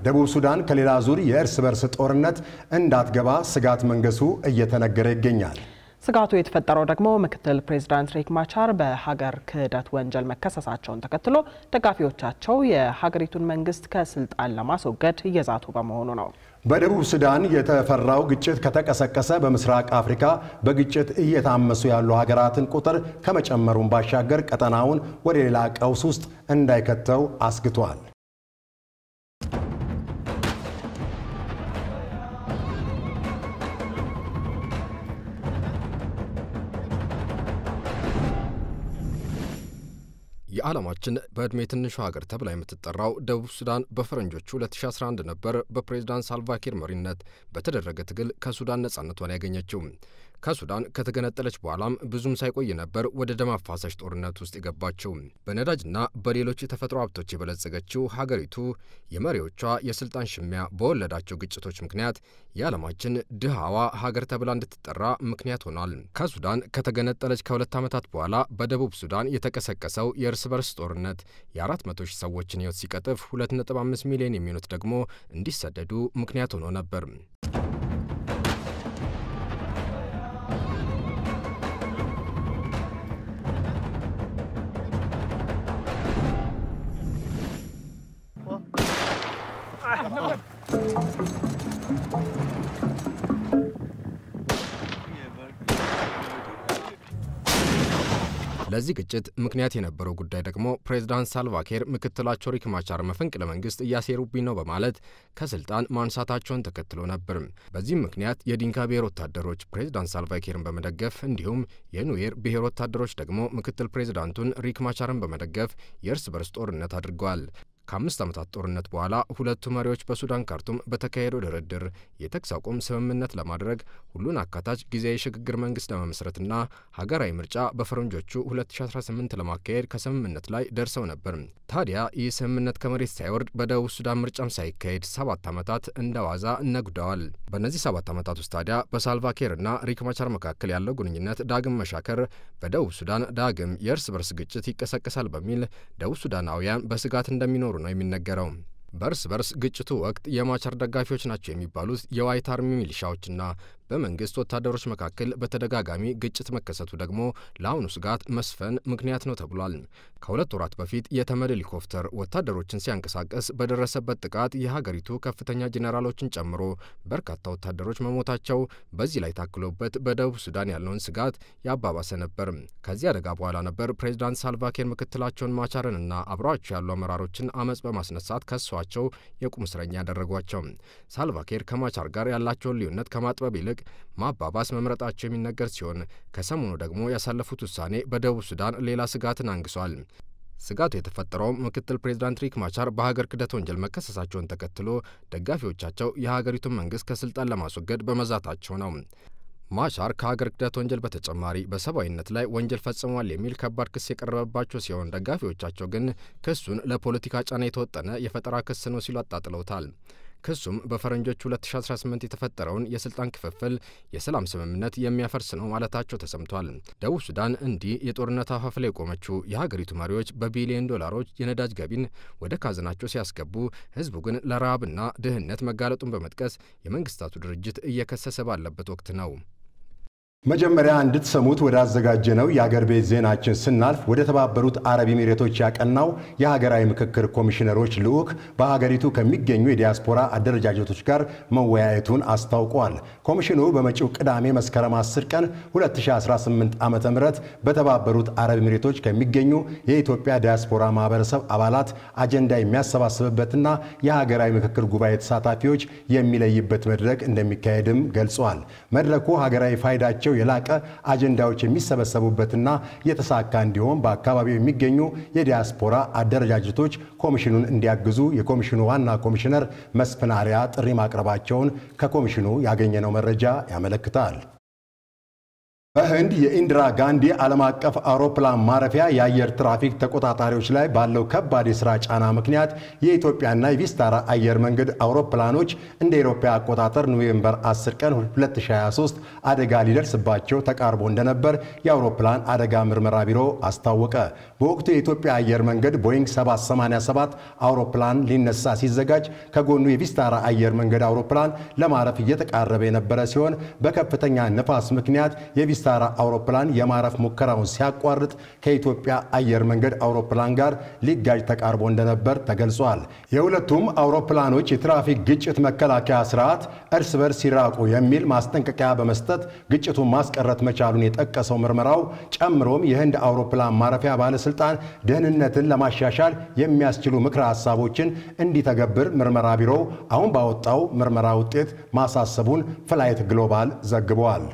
ደቡብ ሱዳን ከሌላ ዙር የእርስ በርስ ጦርነት እንዳትገባ ስጋት መንገሱ እየተነገረ ይገኛል። ስጋቱ የተፈጠረው ደግሞ ምክትል ፕሬዝዳንት ሪክ ማቻር በሀገር ክህደት ወንጀል መከሰሳቸውን ተከትሎ ደጋፊዎቻቸው የሀገሪቱን መንግስት ከስልጣን ለማስወገድ እየዛቱ በመሆኑ ነው። በደቡብ ሱዳን የተፈራው ግጭት ከተቀሰቀሰ በምስራቅ አፍሪካ በግጭት እየታመሱ ያሉ ሀገራትን ቁጥር ከመጨመሩን ባሻገር ቀጠናውን ወደ ሌላ ቀውስ ውስጥ እንዳይከተው አስግቷል። የዓለማችን በእድሜ ትንሹ ሀገር ተብላ የምትጠራው ደቡብ ሱዳን በፈረንጆቹ 2011 ነበር በፕሬዝዳንት ሳልቫኪር መሪነት በተደረገ ትግል ከሱዳን ነጻነቷን ያገኘችው። ከሱዳን ከተገነጠለች በኋላም ብዙም ሳይቆይ ነበር ወደ ደም አፋሳሽ ጦርነት ውስጥ የገባችው። በነዳጅና በሌሎች የተፈጥሮ ሀብቶች የበለጸገችው ሀገሪቱ የመሪዎቿ የስልጣን ሽሚያ በወለዳቸው ግጭቶች ምክንያት የዓለማችን ድሃዋ ሀገር ተብላ እንድትጠራ ምክንያት ሆኗል። ከሱዳን ከተገነጠለች ከ2 ዓመታት በኋላ በደቡብ ሱዳን የተቀሰቀሰው የእርስ በርስ ጦርነት የ400 ሺህ ሰዎችን ሕይወት ሲቀጥፍ 2.5 ሚሊዮን የሚሆኑት ደግሞ እንዲሰደዱ ምክንያት ሆኖ ነበር። ለዚህ ግጭት ምክንያት የነበረው ጉዳይ ደግሞ ፕሬዝዳንት ሳልቫኪር ምክትላቸው ሪክ ማቻር መፈንቅለ መንግስት እያሴሩብኝ ነው በማለት ከስልጣን ማንሳታቸውን ተከትሎ ነበር። በዚህም ምክንያት የዲንካ ብሔር ወታደሮች ፕሬዝዳንት ሳልቫኪርን በመደገፍ እንዲሁም የኑዌር ብሔር ወታደሮች ደግሞ ምክትል ፕሬዝዳንቱን ሪክ ማቻርን በመደገፍ የእርስ በርስ ጦርነት አድርገዋል። ከ5 ዓመታት ጦርነት በኋላ ሁለቱ መሪዎች በሱዳን ካርቱም በተካሄደው ድርድር የተኩስ አቁም ስምምነት ለማድረግ ሁሉን አካታች ጊዜያዊ ሽግግር መንግስት ለመመስረትና ሀገራዊ ምርጫ በፈረንጆቹ 2018 ለማካሄድ ከስምምነት ላይ ደርሰው ነበር። ታዲያ ይህ ስምምነት ከመሬት ሳይወርድ በደቡብ ሱዳን ምርጫም ሳይካሄድ 7 ዓመታት እንደዋዛ ነጉደዋል። በእነዚህ 7 ዓመታት ውስጥ ታዲያ በሳልቫኪርና ሪክ ማቻር መካከል ያለው ግንኙነት ዳግም መሻከር በደቡብ ሱዳን ዳግም የእርስ በርስ ግጭት ይቀሰቀሳል በሚል ደቡብ ሱዳናውያን በስጋት እንደሚኖሩ ነው የሚነገረው። በእርስ በርስ ግጭቱ ወቅት የማቻር ደጋፊዎች ናቸው የሚባሉት የዋይት አርሚ ሚሊሻዎችና በመንግስት ወታደሮች መካከል በተደጋጋሚ ግጭት መከሰቱ ደግሞ ለአሁኑ ስጋት መስፈን ምክንያት ነው ተብሏል። ከ2 ወራት በፊት የተመድ ሄሊኮፕተር ወታደሮችን ሲያንቀሳቀስ በደረሰበት ጥቃት የሀገሪቱ ከፍተኛ ጄኔራሎችን ጨምሮ በርካታ ወታደሮች መሞታቸው በዚህ ላይ ታክሎበት በደቡብ ሱዳን ያለውን ስጋት ያባባሰ ነበር። ከዚህ አደጋ በኋላ ነበር ፕሬዝዳንት ሳልቫኪር ምክትላቸውን ማቻርንና አብረዋቸው ያሉ አመራሮችን አመጽ በማስነሳት ከሷቸው የቁም እስረኛ ያደረጓቸው። ሳልቫኪር ከማቻር ጋር ያላቸውን ልዩነት ከማጥበብ ይልቅ ማባባስ መምረጣቸው የሚነገር ሲሆን ከሰሞኑ ደግሞ ያሳለፉት ውሳኔ በደቡብ ሱዳን ሌላ ስጋትን አንግሷል። ስጋቱ የተፈጠረው ምክትል ፕሬዝዳንት ሪክ ማቻር በሀገር ክህደት ወንጀል መከሰሳቸውን ተከትሎ ደጋፊዎቻቸው የሀገሪቱን መንግስት ከስልጣን ለማስወገድ በመዛታቸው ነው። ማቻር ከሀገር ክህደት ወንጀል በተጨማሪ በሰብአዊነት ላይ ወንጀል ፈጽሟል የሚል ከባድ ክስ የቀረበባቸው ሲሆን ደጋፊዎቻቸው ግን ክሱን ለፖለቲካ ጫና የተወጠነ የፈጠራ ክስ ነው ሲሉ አጣጥለውታል። ክሱም በፈረንጆቹ 2018 የተፈጠረውን የስልጣን ክፍፍል የሰላም ስምምነት የሚያፈርስ ነው ማለታቸው ተሰምቷል። ደቡብ ሱዳን እንዲህ የጦርነት አፋፍ ላይ የቆመችው የሀገሪቱ መሪዎች በቢሊዮን ዶላሮች የነዳጅ ገቢን ወደ ካዝናቸው ሲያስገቡ፣ ህዝቡ ግን ለረሃብና ድህነት መጋለጡን በመጥቀስ የመንግስታቱ ድርጅት እየከሰሰ ባለበት ወቅት ነው። መጀመሪያ እንድትሰሙት ወደ አዘጋጀነው የሀገር ቤት ዜናችን ስናልፍ ወደ ተባበሩት አረብ ኤሚሬቶች ያቀናው የሀገራዊ ምክክር ኮሚሽነሮች ልዑክ በሀገሪቱ ከሚገኙ የዲያስፖራ አደረጃጀቶች ጋር መወያየቱን አስታውቋል። ኮሚሽኑ በመጪው ቅዳሜ መስከረም 10 ቀን 2018 ዓ.ም በተባበሩት አረብ ኤሚሬቶች ከሚገኙ የኢትዮጵያ ዲያስፖራ ማህበረሰብ አባላት አጀንዳ የሚያሰባስብበትና የሀገራዊ ምክክር ጉባኤ ተሳታፊዎች የሚለይበት መድረክ እንደሚካሄድም ገልጿል። መድረኩ ሀገራዊ ፋይዳቸው የላቀ አጀንዳዎች የሚሰበሰቡበትና የተሳካ እንዲሆን በአካባቢው የሚገኙ የዲያስፖራ አደረጃጀቶች ኮሚሽኑን እንዲያግዙ የኮሚሽኑ ዋና ኮሚሽነር መስፍን አሪያ ጥሪ ማቅረባቸውን ከኮሚሽኑ ያገኘነው መረጃ ያመለክታል። በህንድ የኢንዲራ ጋንዲ ዓለም አቀፍ አውሮፕላን ማረፊያ የአየር ትራፊክ ተቆጣጣሪዎች ላይ ባለው ከባድ የሥራ ጫና ምክንያት የኢትዮጵያና የቪስታራ አየር መንገድ አውሮፕላኖች እንደ አውሮፓ አቆጣጠር ኖቬምበር 10 ቀን 2023 አደጋ ሊደርስባቸው ተቃርቦ እንደነበር የአውሮፕላን አደጋ ምርመራ ቢሮ አስታወቀ። በወቅቱ የኢትዮጵያ አየር መንገድ ቦይንግ 787 አውሮፕላን ሊነሳ ሲዘጋጅ ከጎኑ የቪስታራ አየር መንገድ አውሮፕላን ለማረፍ እየተቃረበ የነበረ ሲሆን በከፍተኛ ንፋስ ምክንያት የቪስታራ አውሮፕላን የማረፍ ሙከራውን ሲያቋርጥ ከኢትዮጵያ አየር መንገድ አውሮፕላን ጋር ሊጋጭ ተቃርቦ እንደነበር ተገልጿል። የሁለቱም አውሮፕላኖች የትራፊክ ግጭት መከላከያ ስርዓት እርስ በርስ ሲራቁ የሚል ማስጠንቀቂያ በመስጠት ግጭቱን ማስቀረት መቻሉን የጠቀሰው ምርመራው ጨምሮም የህንድ አውሮፕላን ማረፊያ ባለስልጣን ደህንነትን ለማሻሻል የሚያስችሉ ምክረ ሐሳቦችን እንዲተገብር ምርመራ ቢሮው አሁን ባወጣው ምርመራ ውጤት ማሳሰቡን ፍላይት ግሎባል ዘግቧል።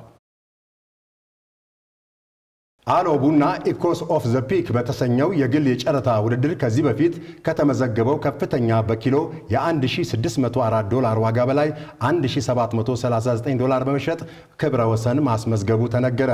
አሎ ቡና ኢኮስ ኦፍ ዘ ፒክ በተሰኘው የግል የጨረታ ውድድር ከዚህ በፊት ከተመዘገበው ከፍተኛ በኪሎ $1604 ዋጋ በላይ $1739 በመሸጥ ክብረ ወሰን ማስመዝገቡ ተነገረ።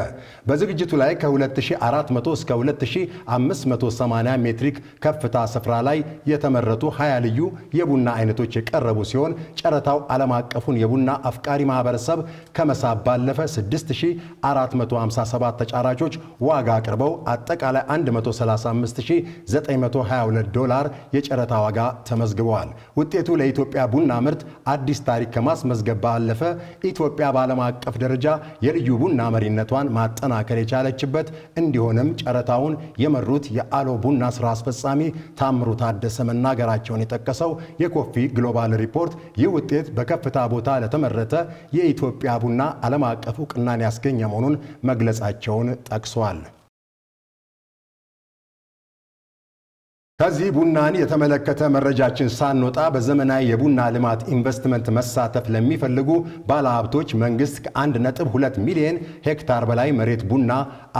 በዝግጅቱ ላይ ከ2400 እስከ 2580 ሜትሪክ ከፍታ ስፍራ ላይ የተመረጡ 20 ልዩ የቡና አይነቶች የቀረቡ ሲሆን ጨረታው ዓለም አቀፉን የቡና አፍቃሪ ማህበረሰብ ከመሳብ ባለፈ 6457 ተጫራቾች ዋጋ አቅርበው አጠቃላይ $135922 የጨረታ ዋጋ ተመዝግበዋል። ውጤቱ ለኢትዮጵያ ቡና ምርት አዲስ ታሪክ ከማስመዝገብ ባለፈ ኢትዮጵያ በዓለም አቀፍ ደረጃ የልዩ ቡና መሪነቷን ማጠናከር የቻለችበት እንዲሆንም ጨረታውን የመሩት የአሎ ቡና ስራ አስፈጻሚ ታምሩ ታደሰ መናገራቸውን የጠቀሰው የኮፊ ግሎባል ሪፖርት ይህ ውጤት በከፍታ ቦታ ለተመረተ የኢትዮጵያ ቡና ዓለም አቀፍ ዕውቅናን ያስገኘ መሆኑን መግለጻቸውን ጠቅሷል። ከዚህ ቡናን የተመለከተ መረጃችን ሳንወጣ በዘመናዊ የቡና ልማት ኢንቨስትመንት መሳተፍ ለሚፈልጉ ባለሀብቶች መንግስት ከ1.2 ሚሊዮን ሄክታር በላይ መሬት ቡና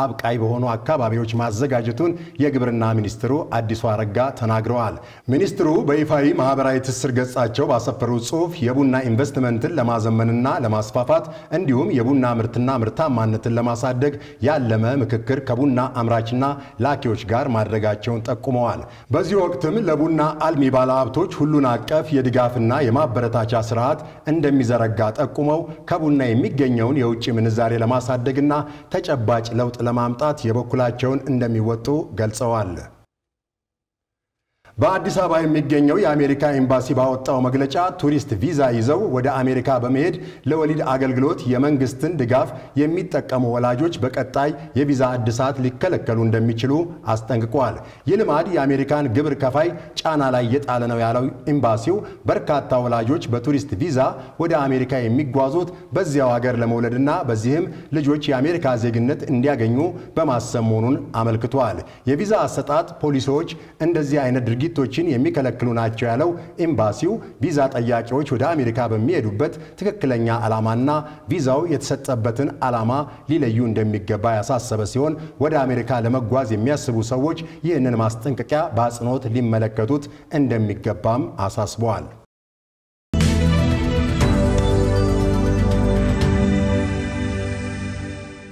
አብቃይ በሆኑ አካባቢዎች ማዘጋጀቱን የግብርና ሚኒስትሩ አዲሱ አረጋ ተናግረዋል። ሚኒስትሩ በይፋዊ ማህበራዊ ትስስር ገጻቸው ባሰፈሩት ጽሑፍ የቡና ኢንቨስትመንትን ለማዘመንና ለማስፋፋት እንዲሁም የቡና ምርትና ምርታማነትን ለማሳደግ ያለመ ምክክር ከቡና አምራችና ላኪዎች ጋር ማድረጋቸውን ጠቁመዋል። በዚህ ወቅትም ለቡና አልሚ ባለሀብቶች ሁሉን አቀፍ የድጋፍና የማበረታቻ ስርዓት እንደሚዘረጋ ጠቁመው ከቡና የሚገኘውን የውጭ ምንዛሬ ለማሳደግና ተጨባጭ ለውጥ ለማምጣት የበኩላቸውን እንደሚወጡ ገልጸዋል። በአዲስ አበባ የሚገኘው የአሜሪካ ኤምባሲ ባወጣው መግለጫ ቱሪስት ቪዛ ይዘው ወደ አሜሪካ በመሄድ ለወሊድ አገልግሎት የመንግስትን ድጋፍ የሚጠቀሙ ወላጆች በቀጣይ የቪዛ እድሳት ሊከለከሉ እንደሚችሉ አስጠንቅቋል። ይህ ልማድ የአሜሪካን ግብር ከፋይ ጫና ላይ የጣለ ነው ያለው ኤምባሲው በርካታ ወላጆች በቱሪስት ቪዛ ወደ አሜሪካ የሚጓዙት በዚያው ሀገር ለመውለድና በዚህም ልጆች የአሜሪካ ዜግነት እንዲያገኙ በማሰብ መሆኑን አመልክቷል። የቪዛ አሰጣጥ ፖሊሲዎች እንደዚህ አይነት ድርጊቶችን የሚከለክሉ ናቸው ያለው ኤምባሲው ቪዛ ጠያቂዎች ወደ አሜሪካ በሚሄዱበት ትክክለኛ ዓላማና ቪዛው የተሰጠበትን ዓላማ ሊለዩ እንደሚገባ ያሳሰበ ሲሆን ወደ አሜሪካ ለመጓዝ የሚያስቡ ሰዎች ይህንን ማስጠንቀቂያ በአጽንኦት ሊመለከቱት እንደሚገባም አሳስበዋል።